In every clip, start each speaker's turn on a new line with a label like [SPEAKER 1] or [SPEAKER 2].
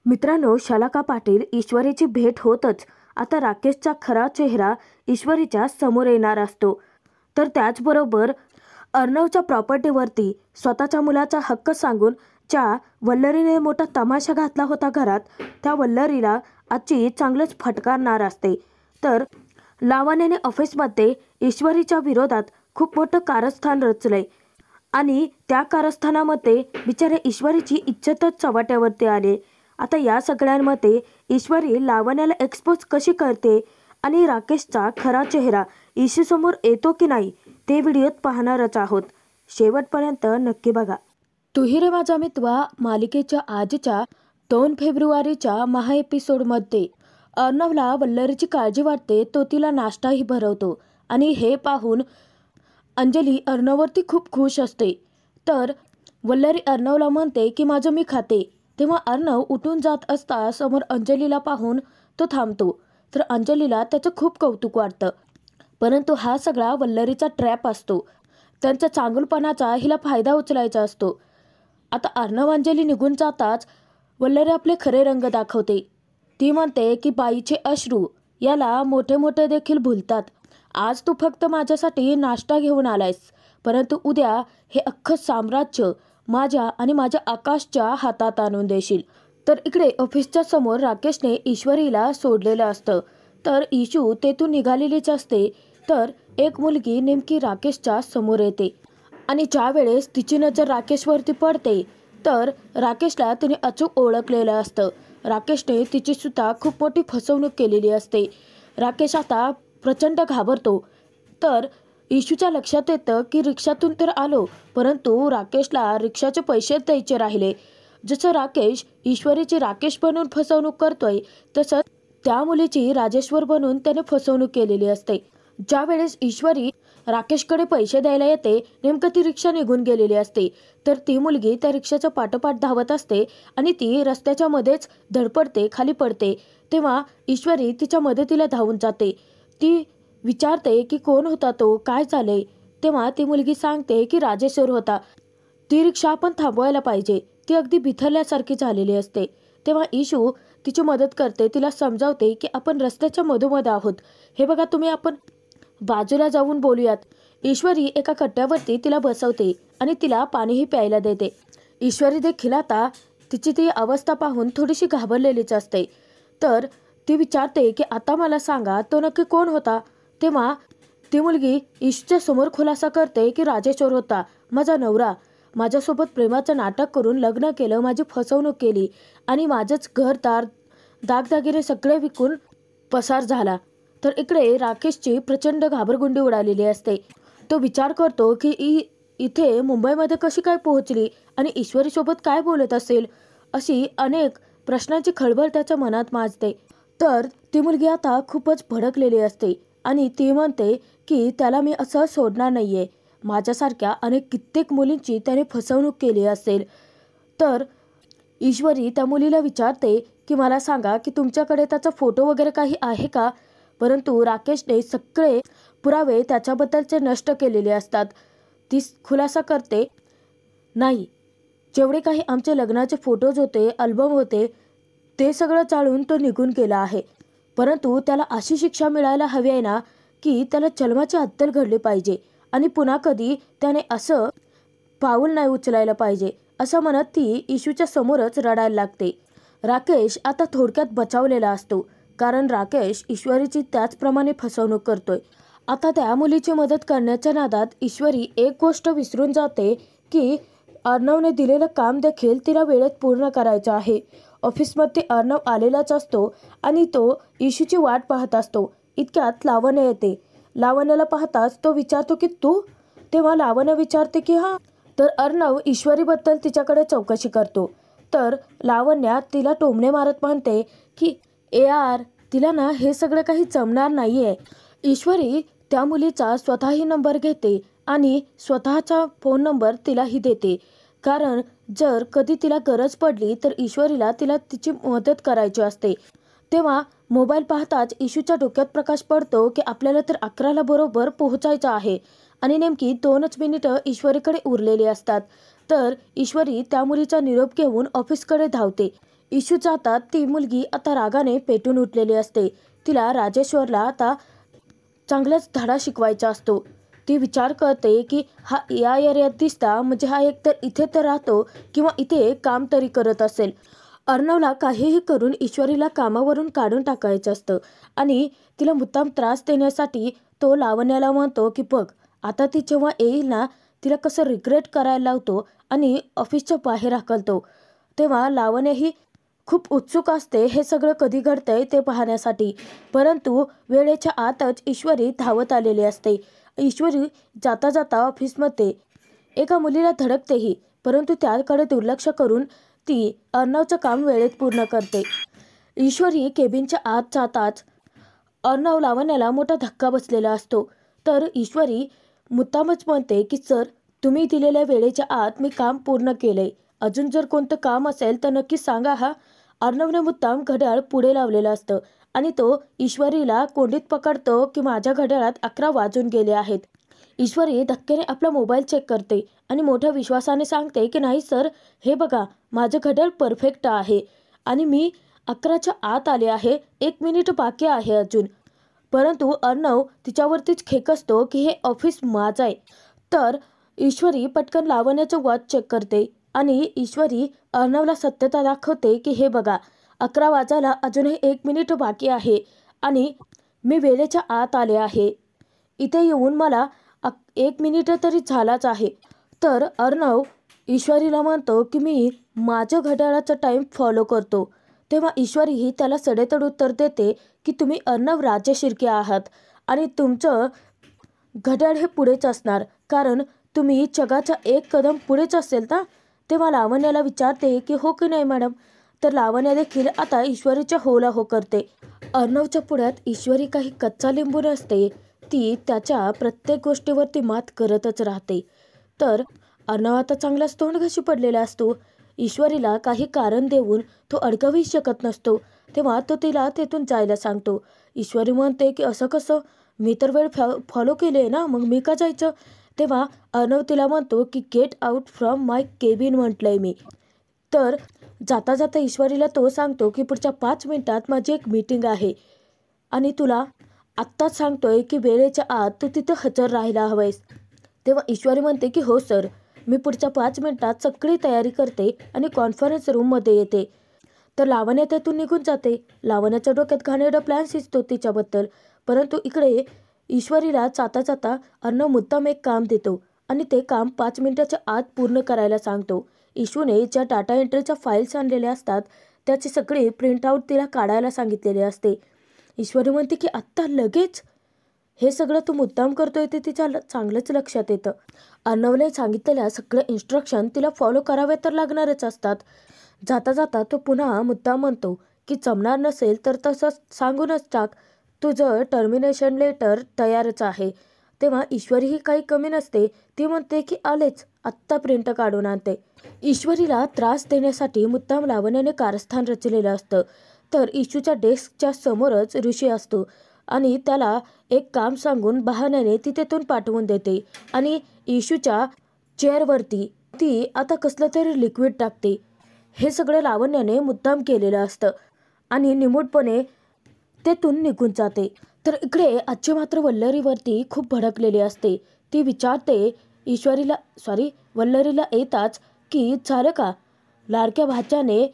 [SPEAKER 1] मित्रांनो, शालाका पाटील ईश्वरीची भेट होतच आता राकेशचा खरा चेहरा ईश्वरीच्या समोर येणार असतो. तर त्याचबरोबर अर्णवच्या प्रॉपर्टीवरती स्वतःच्या मुलाचा हक्क सांगून ज्या वल्लरीने मोठा तमाशा घातला होता घरात, त्या वल्लरीला आजची चांगलंच फटकारणार असते. तर लावण्याने ऑफिसमध्ये ईश्वरीच्या विरोधात खूप मोठं कारस्थान रचलंय आणि त्या कारस्थानामध्ये बिचारे ईश्वरीची इज्जतच चव्हाट्यावरती आले. आता या सगळ्यांमध्ये ईश्वरी लावण्याला एक्सपोज कशी करते आणि राकेशचा खरा चेहरा ईशूसमोर येतो की नाही ते व्हिडिओत पाहणारच आहोत. शेवटपर्यंत नक्की बघा. तू ही रे माझा मितवा मालिकेच्या आजच्या 2 फेब्रुवारीच्या महा एपिसोडमध्ये अर्णवला वल्लरीची काळजी वाटते. तो तिला नाश्ताही भरवतो आणि हे पाहून अंजली अर्णववरती खूप खुश असते. तर वल्लरी अर्णवला म्हणते की माझं मी खाते. तेव्हा अर्णव उठून जात असता समोर अंजलीला पाहून तो थांबतो. तर अंजलीला त्याचं खूप कौतुक वाटतं. परंतु हा सगळा वल्लरीचा ट्रॅप असतो. त्यांच्या चांगुलपणाचा हिला फायदा उचलायचा असतो. आता अर्णव अंजली निघून जाताच वल्लरी आपले खरे रंग दाखवते. ती म्हणते की बाईचे अश्रू याला मोठे मोठे देखील भुलतात. आज तू फक्त माझ्यासाठी नाश्ता घेऊन आलायस, परंतु उद्या हे अख्खं साम्राज्य माझ्या आणि माझ्या आकाशच्या हातात आणून देशील. तर इकडे ऑफिसच्या समोर राकेशने ईश्वरीला सोडलेलं असतं. तर ईशू तेथून निघालेलीच असते. तर एक मुलगी नेमकी राकेशच्या समोर येते आणि ज्या वेळेस तिची नजर राकेशवरती पडते तर राकेशला तिने अचूक ओळखलेलं असतं. राकेशने तिची सुद्धा खूप मोठी फसवणूक केलेली असते. राकेश आता प्रचंड घाबरतो. तर ईशूच्या लक्षात येतं की रिक्षातून तर आलो, परंतु राकेशला रिक्षाचे पैसे द्यायचे राहिले. जसं राकेश ईश्वरीची राकेश बनून फसवणूक करतोय, तसं त्या मुलीची राजेश्वर बनून त्याने फसवणूक केलेली असते. ज्या वेळेस ईश्वरी राकेशकडे पैसे द्यायला येते, नेमकं ती रिक्षा निघून गेलेली असते. तर ती मुलगी त्या रिक्षाच्या पाठोपाठ धावत असते आणि ती रस्त्याच्या मध्येच धडपडते, खाली पडते. तेव्हा ईश्वरी तिच्या मदतीला धावून जाते. ती विचारते की कोण होता तो, काय झाले. तेव्हा ती मुलगी सांगते की राजेश्वर होता. ती रिक्षा आपण थांबवायला पाहिजे. ती अगदी बिथरल्यासारखी झालेली असते. तेव्हा ईशू तिची मदत करते, तिला समजावते की आपण रस्त्याच्या मधोमध आहोत. हे बघा तुम्ही, आपण बाजूला जाऊन बोलूयात. ईश्वरी एका कट्ट्यावरती तिला बसवते आणि तिला पाणीही प्यायला देते. ईश्वरी देखील आता तिची ती अवस्था पाहून थोडीशी घाबरलेलीच असते. तर ती विचारते की आता मला सांगा तो नक्की कोण होता. तेव्हा ती मुलगी ईशूच्या समोर खुलासा करते की राजेश्वर होता, माझा नवरा. माझ्यासोबत प्रेमाचं नाटक करून लग्न केलं, माझी फसवणूक केली आणि माझंच घरदार दागदागिने सगळे विकून पसार झाला. तर इकडे राकेशची प्रचंड घाबरगुंडी उडालेली असते. तो विचार करतो की इथे मुंबईमध्ये कशी काय पोहोचली आणि ईश्वरीसोबत काय बोलत असेल, अशी अनेक प्रश्नांची खळबळ त्याच्या मनात माजते. तर ती मुलगी आता खूपच भडकलेली असते आणि ती म्हणते की त्याला मी असं सोडणार नाहीये. माझ्यासारख्या अनेक कित्येक मुलींची त्याने फसवणूक केली असेल. तर ईश्वरी त्या मुलीला विचारते की मला सांगा की तुमच्याकडे त्याचा फोटो वगैरे काही आहे का. परंतु राकेशने सगळे पुरावे त्याच्याबद्दलचे नष्ट केलेले असतात. ती खुलासा करते, नाही, जेवढे काही आमचे लग्नाचे फोटोज होते, अल्बम होते, ते सगळं चाळून तो निघून गेला आहे. परंतु त्याला अशी शिक्षा मिळायला हवी आहे ना की त्याला जन्माची अद्दल घडली पाहिजे आणि पुन्हा कधी त्याने असं पाऊल नाही उचलायला पाहिजे, असं म्हणत ती ईशूच्या समोरच रडायला लागते. राकेश आता थोडक्यात बचावलेला असतो, कारण राकेश ईश्वरीची त्याचप्रमाणे फसवणूक करतोय. आता त्या मुलीची मदत करण्याच्या नादात ईश्वरी एक गोष्ट विसरून जाते की अर्णवने दिलेलं काम देखील तिला वेळेत पूर्ण करायचं आहे. ऑफिसमध्ये अर्णव आलेलाच असतो आणि तो ईशूची वाट पाहत असतो. इतक्यात लावण्य येते. लावण्याला पाहताच तो विचारतो की तू. तेव्हा लावण्य विचारते की हां. तर अर्णव ईश्वरीबद्दल तिच्याकडे चौकशी करतो. तर लावण्या तिला टोमणे मारत म्हणते की यार, तिला ना हे सगळं काही जमणार नाहीये. ईश्वरी त्या मुलीचा स्वतःही नंबर घेते आणि स्वतःचा फोन नंबर तिलाही देते, कारण जर कधी तिला गरज पडली तर ईश्वरीला तिला तिची मदत करायची असते. तेव्हा मोबाईल पाहताच ईशूच्या डोक्यात प्रकाश पडतो की आपल्याला तर 11ला बरोबर पोहोचायचं आहे आणि नेमकी 2च मिनिटं ईश्वरीकडे उरलेली असतात. तर ईश्वरी त्या मुलीचा निरोप घेऊन ऑफिसकडे धावते. इशूच्या हातात ती मुलगी आता रागाने पेटून उठलेली असते. तिला राजेश्वरला आता चांगलाच धडा शिकवायचा असतो. ती विचार करते की हा या एरियात दिसता म्हणजे हा एकतर इथे तर राहतो किंवा इथे काम तरी करत असेल. अर्णवला काहीही करून ईश्वरीला कामावरून काढून टाकायचं असतं आणि तिला मुद्दाम त्रास देण्यासाठी तो लावण्याला म्हणतो की बघ आता ती जेव्हा येईल ना तिला कसं रिग्रेट करायला लावतो आणि ऑफिसच्या बाहेर हाकलतो. तेव्हा लावण्य ही खूप उत्सुक असते हे सगळं कधी घडतंय ते पाहण्यासाठी. परंतु वेळेच्या आतच ईश्वरी धावत आलेली असते. ईश्वरी जाता जाता ऑफिसमध्ये एका मुलीला धडकतेही, परंतु त्याकडे दुर्लक्ष करून ती अर्णवचं काम वेळेत पूर्ण करते. ईश्वरी केबिनच्या आत जाताच अर्णव लावण्याला मोठा धक्का बसलेला असतो. तर ईश्वरी मुद्दामच म्हणते की सर तुम्ही दिलेल्या वेळेच्या आत मी काम पूर्ण केलंय. अजून जर कोणतं काम असेल तर नक्की सांगा हा. अर्णवने मुद्दाम घड्याळ पुढे लावलेलं असतं आणि तो ईश्वरीला कोंडीत पकडतो की माझ्या घड्याळात 11 वाजून गेले आहेत. ईश्वरी धक्क्याने आपला मोबाईल चेक करते आणि मोठ्या विश्वासाने सांगते की नाही सर हे बघा माझं घड्याळ परफेक्ट आहे आणि मी 11च्या आत आले आहे, 1 मिनिट बाकी आहे अजून. परंतु अर्णव तिच्यावरतीच खेकसतो की हे ऑफिस माझं आहे. तर ईश्वरी पटकन लावण्याचं वॉच चेक करते आणि ईश्वरी अर्णवला सत्यता दाखवते की हे बघा 11 वाजायला अजूनही 1 मिनिट बाकी आहे आणि मी वेळेच्या आत आले आहे. इथे येऊन मला 1 मिनिट तरी झालाच आहे. तर अर्णव ईश्वरीला म्हणतो की मी माझं घड्याळाचा टाईम फॉलो करतो. तेव्हा ईश्वरीही त्याला सडेतोड उत्तर देते की तुम्ही अर्णव राजे शिर्के आहात आणि तुमचं घड्याळ हे पुढेच असणार कारण तुम्ही जगाच्या 1 कदम पुढेच असेल ना. तेव्हा लावण्याला विचारते की हो की नाही मॅडम. तर लावण्या देखील आता ईश्वरीच्या होला हो करते. अर्णवच्या पुढ्यात ईश्वरी काही कच्चा लिंबू नसते. ती त्याच्या प्रत्येक गोष्टीवरती मात करतच राहते. तर अर्णव आता चांगलाच तोंडघशी पडलेला असतो. ईश्वरीला काही कारण देऊन तो अडकवही शकत नसतो. तेव्हा तो तिला तेथून जायला सांगतो. ईश्वरी म्हणते की असं कसं, मी तर वेळ फॉलो केली आहे ना, मग मी का जायचं. तेव्हा अर्णव तिला म्हणतो की get out from my cabin म्हटलंय मी. तर जाता जाता ईश्वरीला तो सांगतो की पुढच्या 5 मिनिटात माझी एक मीटिंग आहे आणि तुला आत्ताच सांगतोय की वेळेच्या आत तू तिथं हजर राहायला हवंयस. तेव्हा ईश्वरी म्हणते की हो सर, मी पुढच्या 5 मिनिटात सगळी तयारी करते आणि कॉन्फरन्स रूममध्ये येते. तर लावण्य त्यातून निघून जाते. लावण्याच्या डोक्यात घाणेरडा प्लॅन शिजतो तिच्याबद्दल. परंतु इकडे ईश्वरीला जाता जाता अर्णव मुद्दाम एक काम देतो आणि ते काम 5 मिनिटाच्या आत पूर्ण करायला सांगतो. इशूने ज्या डाटा एंट्रीच्या फाईल्स आणलेल्या असतात त्याची सगळी प्रिंटआउट तिला काढायला सांगितलेले असते. ईश्वरी म्हणते की आत्ता लगेच हे सगळं तू मुद्दाम करतोय ते तिच्या चांगलंच लक्षात येतं. अर्णवने सांगितलेल्या सगळ्या इन्स्ट्रक्शन तिला फॉलो कराव्या तर लागणारच असतात. जाता जाता तो पुन्हा मुद्दाम म्हणतो की जमणार नसेल तर तसं सांगूनच टाक, तुझं टर्मिनेशन लेटर तयारच आहे. तेव्हा ईश्वरीही काही कमी नसते. ती म्हणते की आलेच, आत्ता प्रिंट काढून आणते. ईश्वरीला त्रास देण्यासाठी मुद्दाम लावण्याने कारस्थान रचलेलं असतं. तर इशूच्या डेस्कच्या समोरच ऋषी असतो आणि त्याला एक काम सांगून बहाण्याने ती तेथून पाठवून देते आणि इशूच्या चेअरवरती ती आता कसलं तरी लिक्विड टाकते. हे सगळं लावण्याने मुद्दाम केलेलं असतं आणि निमूटपणे तेथून निघून जाते. तर इकडे आजी मात्र वल्लरीवरती खूप भडकलेली असते. ती विचारते वल्लरीला येताच की झालं का, लाडक्या भाच्याने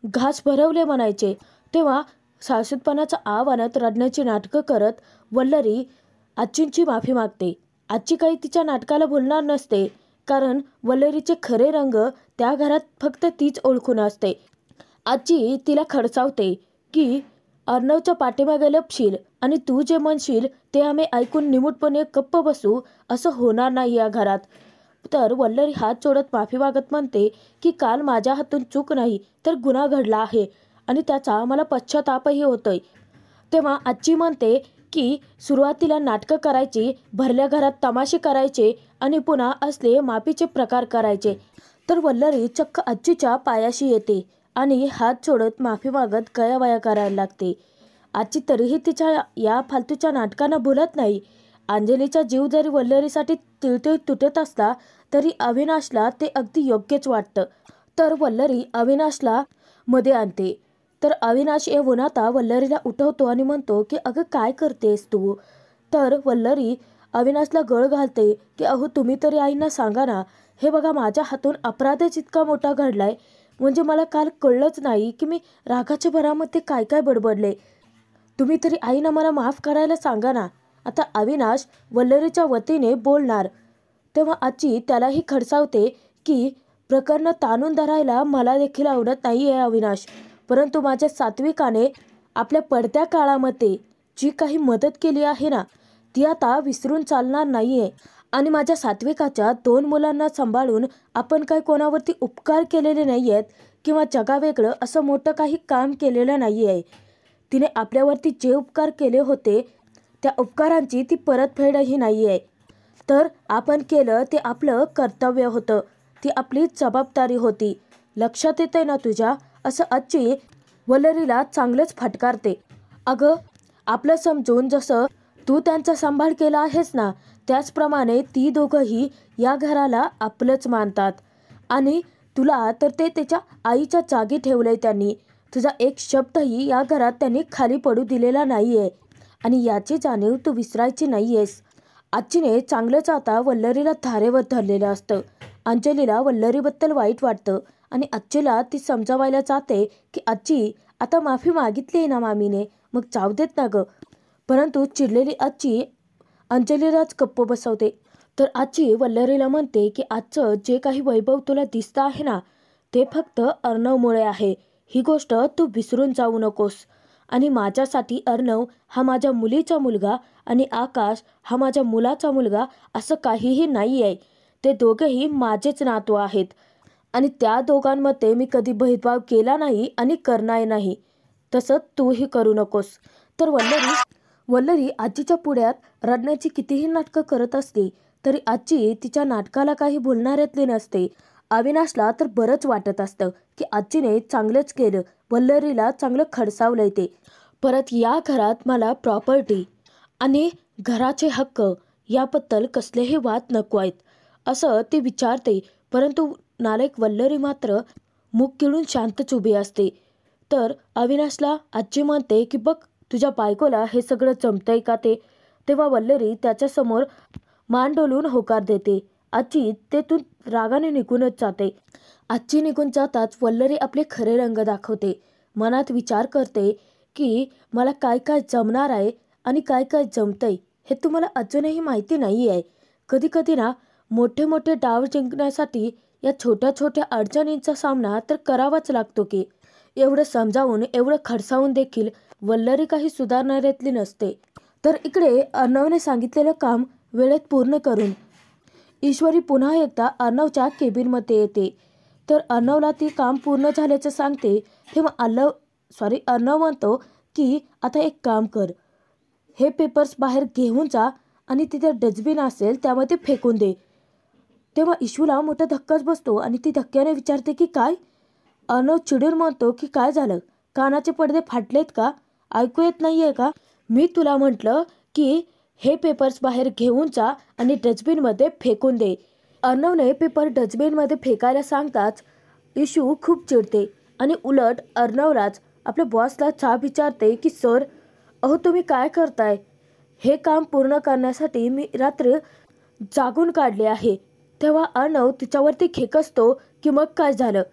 [SPEAKER 1] घास भरवले म्हणायचे. तेव्हा सासूतपणाचा आव आणत रडण्याची नाटकं करत वल्लरी आजींची माफी मागते. आजी काही तिच्या नाटकाला भुलणार नसते कारण वल्लरीचे खरे रंग त्या घरात फक्त तीच ओळखून असते. आजी तिला खडसावते की अर्णवच्या पाठीमागे लपशील आणि तू जे म्हणशील ते आम्ही ऐकून निमूटपणे गप्प बसू, असं होणार नाही या घरात. तर वल्लरी हात जोडत माफी मागत म्हणते की काल माझ्या हातून चूक नाही तर गुन्हा घडला आहे आणि त्याचा मला पश्चातापही होतोय. तेव्हा आजी म्हणते की सुरुवातीला नाटकं करायची, भरल्या घरात तमाशे करायचे आणि पुन्हा असले माफीचे प्रकार करायचे. तर वल्लरी चक्क आजीच्या पायाशी येते आणि हात जोडत माफी मागत गयावया करायला लागते. आजी तरीही तिच्या या फालतूच्या नाटकांना भुलत नाही. अंजलीचा जीव जरी वल्लरीसाठी तिळतिळ तुटत असला तरी अविनाशला ते अगदी योग्यच वाटतं. तर वल्लरी अविनाशला मध्ये आणते. तर अविनाश येऊन आता वल्लरीला उठवतो आणि म्हणतो की अगं काय करतेस तू. तर वल्लरी अविनाशला गळ घालते की अहो तुम्ही तरी आईंना सांगा ना, हे बघा माझ्या हातून अपराधच इतका मोठा घडलाय, म्हणजे मला काल कळलंच नाही की मी रागाच्या भरामध्ये काय काय बडबडले. तुम्ही तरी आईनं मला माफ करायला सांगा ना. आता अविनाश वल्लरीच्या वतीने बोलणार तेव्हा आजी त्यालाही खडसावते की प्रकरण ताणून धरायला मला देखील आवडत नाही आहे अविनाश, परंतु माझ्या सात्विकाने आपल्या पडत्या काळामध्ये जी काही मदत केली आहे ना, ती आता विसरून चालणार नाही आहे. आणि माझ्या सात्विकाच्या 2 मुलांना सांभाळून आपण काही कोणावरती उपकार केलेले नाही आहेत किंवा जगावेगळं असं मोठं काही काम केलेलं नाही आहे. तिने आपल्यावरती जे उपकार केले होते त्या उपकारांची ती परतफेडही नाही आहे. तर आपण केलं ते आपलं कर्तव्य होतं, ती आपली जबाबदारी होती. लक्षात येतंय ना तुझ्या, असं आजी वल्लरीला चांगलंच फटकारते. अगं आपलं समजून जसं तू त्यांचा सांभाळ केला आहेस ना, त्याचप्रमाणे ती दोघंही या घराला आपलंच मानतात. आणि तुला तर ते त्याच्या आईच्या जागी ठेवलंय त्यांनी. तुझा एक शब्दही या घरात त्यांनी खाली पडू दिलेला नाही आहे आणि याची जाणीव तू विसरायची नाही आहेस. आजीने चांगलंच आता वल्लरीला धारेवर धरलेलं असतं. अंजलीला वल्लरीबद्दल वाईट वाटतं आणि आजीला ती समजावायला जाते की आजी आता माफी मागितली आहे ना मामीने, मग जाऊ देत ना गं. परंतु चिडलेली आजी अंजलीलाच गप्प बसवते. तर आजी वल्लरीला म्हणते की आजचं जे काही वैभव तुला दिसतं आहे ना, ते फक्त अर्णवमुळे आहे. ही गोष्ट तू विसरून जाऊ नकोस. आणि माझ्यासाठी अर्णव हा माझ्या मुलीचा मुलगा आणि आकाश हा माझ्या मुलाचा मुलगा असं काहीही नाही आहे. ते दोघेही माझेच नातू आहेत आणि त्या दोघांमध्ये मी कधी भेदभाव केला नाही आणि करणार नाही. तसं तूही करू नकोस. तर वल्लरी आजीच्या पुढ्यात रडण्याची कितीही नाटकं करत असते तरी आजी तिच्या नाटकाला काही बोलणाऱ्यातली नसते. अविनाशला तर बरंच वाटत असतं की आजीने चांगलंच केलं, वल्लरीला चांगलं खडसावलंय ते. परत या घरात मला प्रॉपर्टी आणि घराचे हक्क याबद्दल कसलेही वाद नको आहेत असं ती विचारते. परंतु नालायक वल्लरी मात्र मुख गिळून शांतच उभी असते. तर अविनाशला आजी म्हणते की बघ तुझ्या बायकोला हे सगळं जमतंय का ते. तेव्हा वल्लरी त्याच्यासमोर मान डोलून होकार देते. आजी तेथून रागाने निघूनच जाते. आजी निघून जाताच वल्लरी आपले खरे रंग दाखवते. मनात विचार करते की मला काय काय जमणार आहे आणि काय काय जमतंय हे तुम्हाला अजूनही माहिती नाही आहे. कधी कधी ना मोठे मोठे डाव जिंकण्यासाठी या छोट्या छोट्या अडचणींचा सामना तर करावाच लागतो की. एवढं समजावून एवढं खडसावून देखील वल्लरी काही सुधारणाऱ्यातली नसते. तर इकडे अर्णवने सांगितलेलं काम वेळेत पूर्ण करून ईश्वरी पुन्हा एकदा अर्णवच्या केबिनमध्ये येते. तर अर्णवला ती काम पूर्ण झाल्याचं सांगते. तेव्हा अर्णव म्हणतो की आता एक काम कर, हे पेपर्स बाहेर घेऊन जा आणि तिथे डस्टबिन असेल त्यामध्ये फेकून दे. तेव्हा इशूला मोठा धक्काच बसतो आणि ती धक्क्याने विचारते की काय. अर्णव चिडून म्हणतो की काय झालं, कानाचे पडदे फाटलेत का, ऐकू येत नाही आहे का. मी तुला म्हटलं की हे पेपर्स बाहेर घेऊन जा आणि डस्टबिनमध्ये फेकून दे. अर्णवने पेपर डस्टबिनमध्ये फेकायला सांगताच इशू खूप चिडते आणि उलट अर्णवलाच आपल्या बॉसला जाब विचारते की सर अहो तुम्ही काय करताय, हे काम पूर्ण करण्यासाठी मी रात्र जागून काढले आहे. तेव्हा अर्णव तिच्यावरती खेकसतो की मग काय झालं,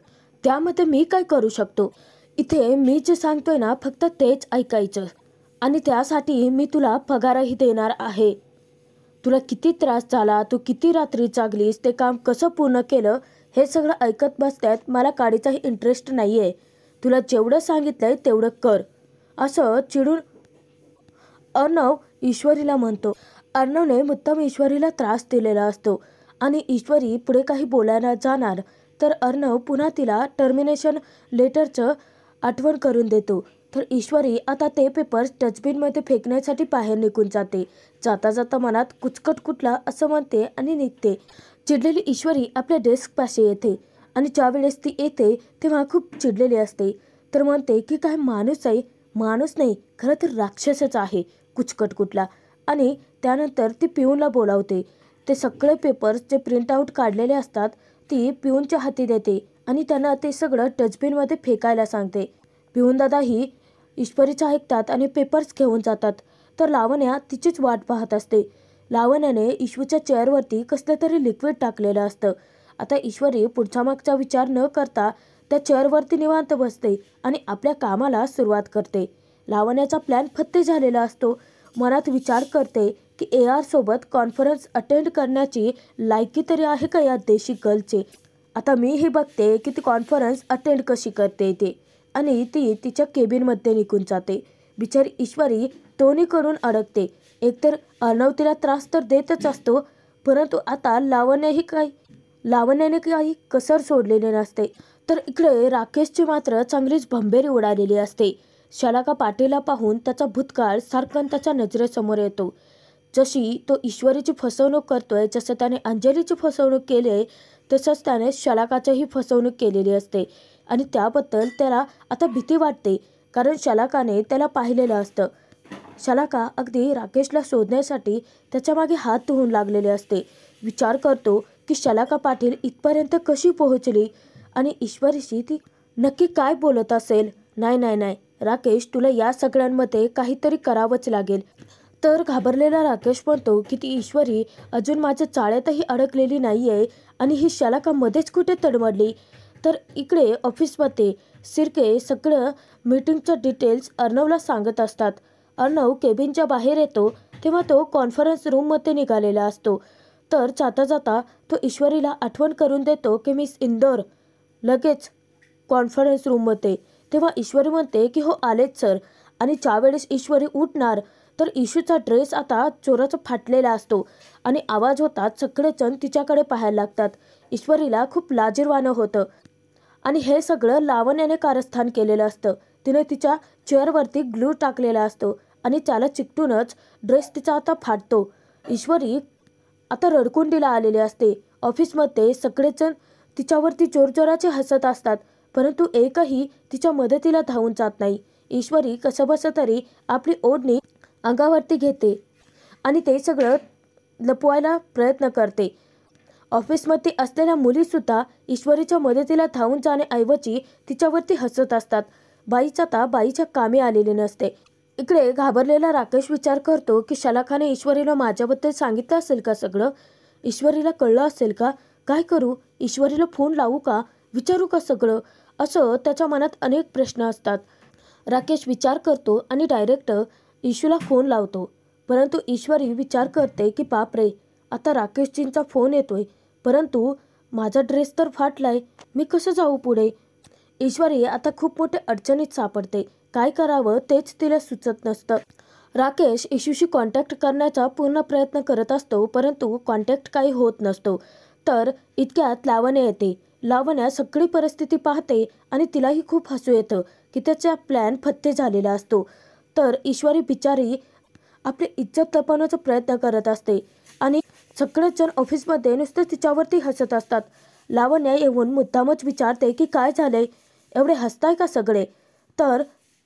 [SPEAKER 1] त्यामध्ये मी काय करू शकतो. इथे मी जे सांगतोय ना फक्त तेच ऐकायचं आणि त्यासाठी मी तुला पगारही देणार आहे. तुला किती त्रास झाला, तू किती रात्री जागलीस, ते काम कसं पूर्ण केलं हे सगळं ऐकत बसण्यात मला काडीचाही इंटरेस्ट नाही आहे. तुला जेवढं सांगितलंय तेवढं कर असं चिडून अर्णव ईश्वरीला म्हणतो. अर्णवने मुद्दाम ईश्वरीला त्रास दिलेला असतो आणि ईश्वरी पुढे काही बोलायला जाणार तर अर्णव पुन्हा तिला टर्मिनेशन लेटरचं आठवण करून देतो. तर ईश्वरी आता ते पेपर्स डस्टबिनमध्ये फेकण्यासाठी बाहेर निघून जाते. जाता जाता मनात कुचकट कुठला असं म्हणते आणि निघते. चिडलेली ईश्वरी आपल्या डेस्कपाशी येते आणि ज्यावेळेस ती येते तेव्हा खूप चिडलेली असते. तर म्हणते की काय माणूस आहे, माणूस नाही खरं तर राक्षसच आहे कुचकट कुठला. आणि त्यानंतर ती पिऊनला बोलावते. ते सगळे पेपर्स जे प्रिंट आऊट काढलेले असतात ती पिऊनच्या हाती देते आणि त्यांना ते सगळं डस्टबिनमध्ये फेकायला सांगते. पिऊनदादाही ईश्वरीचं ऐकतात आणि पेपर्स घेऊन जातात. तर लावण्या तिचीच वाट पाहत असते. लावण्याने ईश्वूच्या चेअरवरती कसलं तरी लिक्विड टाकलेलं असतं. आता ईश्वरी पुढचा मागचा विचार न करता त्या चेअरवरती निवांत बसते आणि आपल्या कामाला सुरुवात करते. लावण्याचा प्लॅन फत्ते झालेला असतो. मनात विचार करते की AR सोबत कॉन्फरन्स अटेंड करण्याची लायकी तरी आहे का या देशी गर्लची. आता मीही बघते की ती कॉन्फरन्स अटेंड कशी करते ते. आणि ती तिच्या केबिनमध्ये निघून जाते. बिचारी ईश्वरी दोन्ही करून अडकते. एकतर अर्णव तिला त्रास तर देतच असतो, परंतु आता लावण्याने काही कसर सोडलेली नसते. तर इकडे राकेशची मात्र चांगलीच भंबेरी उडालेली असते. शलाका पाटीलला पाहून त्याचा भूतकाळ सारखा त्याच्या नजरेसमोर येतो. जशी तो ईश्वरीची फसवणूक करतोय, जसं त्याने अंजलीची फसवणूक केली आहे, तसंच त्याने शलाकाचीही फसवणूक केलेली असते. आणि त्याबद्दल त्याला आता भीती वाटते, कारण शलाकाने त्याला पाहिलेलं असतं. शलाका अगदी राकेशला शोधण्यासाठी त्याच्या मागे हात धुवून लागलेले असते. विचार करतो की शलाका पाटील इथपर्यंत कशी पोहोचली आणि ईश्वरीशी ती नक्की काय बोलत असेल. नाही राकेश, तुला या सगळ्यांमध्ये काहीतरी करावंच लागेल. तर घाबरलेला राकेश म्हणतो की ती ईश्वरी अजून माझ्या चाळ्यातही अडकलेली नाही आहे आणि ही शलाका मध्येच कुठे तडमडली. तर इकडे ऑफिसमध्ये सिर्के सगळं मीटिंगचं डिटेल्स अर्णवला सांगत असतात. अर्णव केबिनच्या बाहेर येतो तेव्हा तो कॉन्फरन्स रूममध्ये निघालेला असतो. तर जाता जाता तो ईश्वरीला आठवण करून देतो की मिस इंदोर लगेच कॉन्फरन्स रूममध्ये. तेव्हा ईश्वरी म्हणते की हो आलेच सर. आणि ज्यावेळेस ईश्वरी उठणार तर इशूचा ड्रेस आता चोराचा फाटलेला असतो आणि आवाज होतात सगळेजण तिच्याकडे पाहायला लागतात. ईश्वरीला खूप लाजिरवाणं होतं आणि हे सगळं लावण्याने कारस्थान केलेलं असतं. तिने तिच्या चेअरवरती ग्लू टाकलेला असतो आणि त्याला चिकटूनच ड्रेस तिचा आता फाटतो. ईश्वरी आता रडकुंडीला आलेली असते. ऑफिसमध्ये सगळेजण तिच्यावरती जोरजोराचे हसत असतात, परंतु एकही तिच्या मदतीला धावून जात नाही. ईश्वरी कसंबसं तरी आपली ओढणी अंगावरती घेते आणि ते सगळं लपवायला प्रयत्न करते. ऑफिसमध्ये असलेल्या मुलीसुद्धा ईश्वरीच्या मदतीला धावून जाण्याऐवजी तिच्यावरती हसत असतात. बाईच आता बाईच्या कामी आलेली नसते. इकडे घाबरलेला राकेश विचार करतो की शलाखाने ईश्वरीला माझ्याबद्दल सांगितलं असेल का सगळं. ईश्वरीला कळलं असेल का. काय करू, ईश्वरीला फोन लावू का, विचारू का सगळं, असं त्याच्या मनात अनेक प्रश्न असतात. राकेश विचार करतो आणि डायरेक्ट इशूला फोन लावतो. परंतु ईश्वरी विचार करते की बापरे, आता राकेशजींचा फोन येतोय, परंतु माझा ड्रेस तर फाटलाय, मी कसं जाऊ पुढे. ईश्वरी आता खूप मोठ्या अडचणीत सापडते. काय करावं तेच तिला सुचत नसतं. राकेश इशूशी कॉन्टॅक्ट करण्याचा पूर्ण प्रयत्न करत असतो, परंतु कॉन्टॅक्ट काही होत नसतो. तर इतक्यात लावण्या येते. लावण्या सगळी परिस्थिती पाहते आणि तिलाही खूप हसू येतं की त्याचा प्लॅन फत्ते झालेला असतो. तर ईश्वरी बिचारी आपली इज्जत लपवण्याचा प्रयत्न करत असते आणि सगळेच जण ऑफिसमध्ये नुसतं तिच्यावरती हसत असतात. लावण्या येऊन मुद्दामच विचारते की काय झालंय, एवढे हसताय का सगळे. तर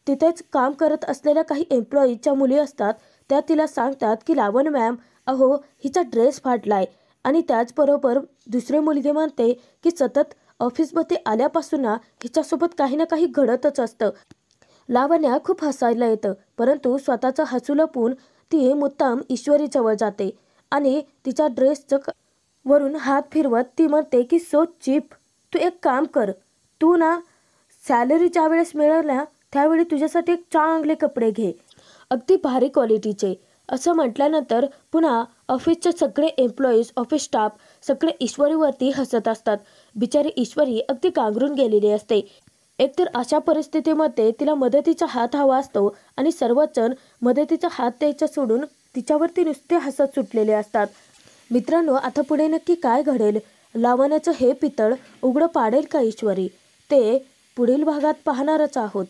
[SPEAKER 1] तिथेच काम करत असलेल्या काही एम्प्लॉईच्या मुली असतात, त्या तिला सांगतात की लावण्य मॅम, अहो हिचा ड्रेस फाटलाय. आणि त्याचबरोबर दुसरी मुलगी म्हणते की सतत ऑफिसमध्ये आल्यापासून ना हिच्यासोबत काही ना काही घडतच असतं. लावण्या खूप हसायला येतं, परंतु स्वतःचं हसू लपवून ती मुद्दाम ईश्वरीजवळ जाते आणि तिच्या ड्रेसचं वरून हात फिरवत ती म्हणते की सो चीप, तू एक काम कर, तू ना सॅलरी ज्या वेळेस मिळेल ना त्यावेळी तुझ्यासाठी एक चांगले कपडे घे, अगदी भारी क्वालिटीचे. असं म्हटल्यानंतर पुन्हा ऑफिसचे सगळे एम्प्लॉईज, ऑफिस स्टाफ सगळे ईश्वरीवरती हसत असतात. बिचारी ईश्वरी अगदी गांगरून गेलेली असते. एकतर अशा परिस्थितीमध्ये तिला मदतीचा हात हवा असतो आणि सर्वच जण मदतीचा हात द्यायचा सोडून तिच्यावरती नुसते हसत सुटलेले असतात. मित्रांनो, आता पुढे नक्की काय घडेल, लावण्याचं हे पितळ उघडं पाडेल का ईश्वरी, ते पुढील भागात पाहणारच आहोत.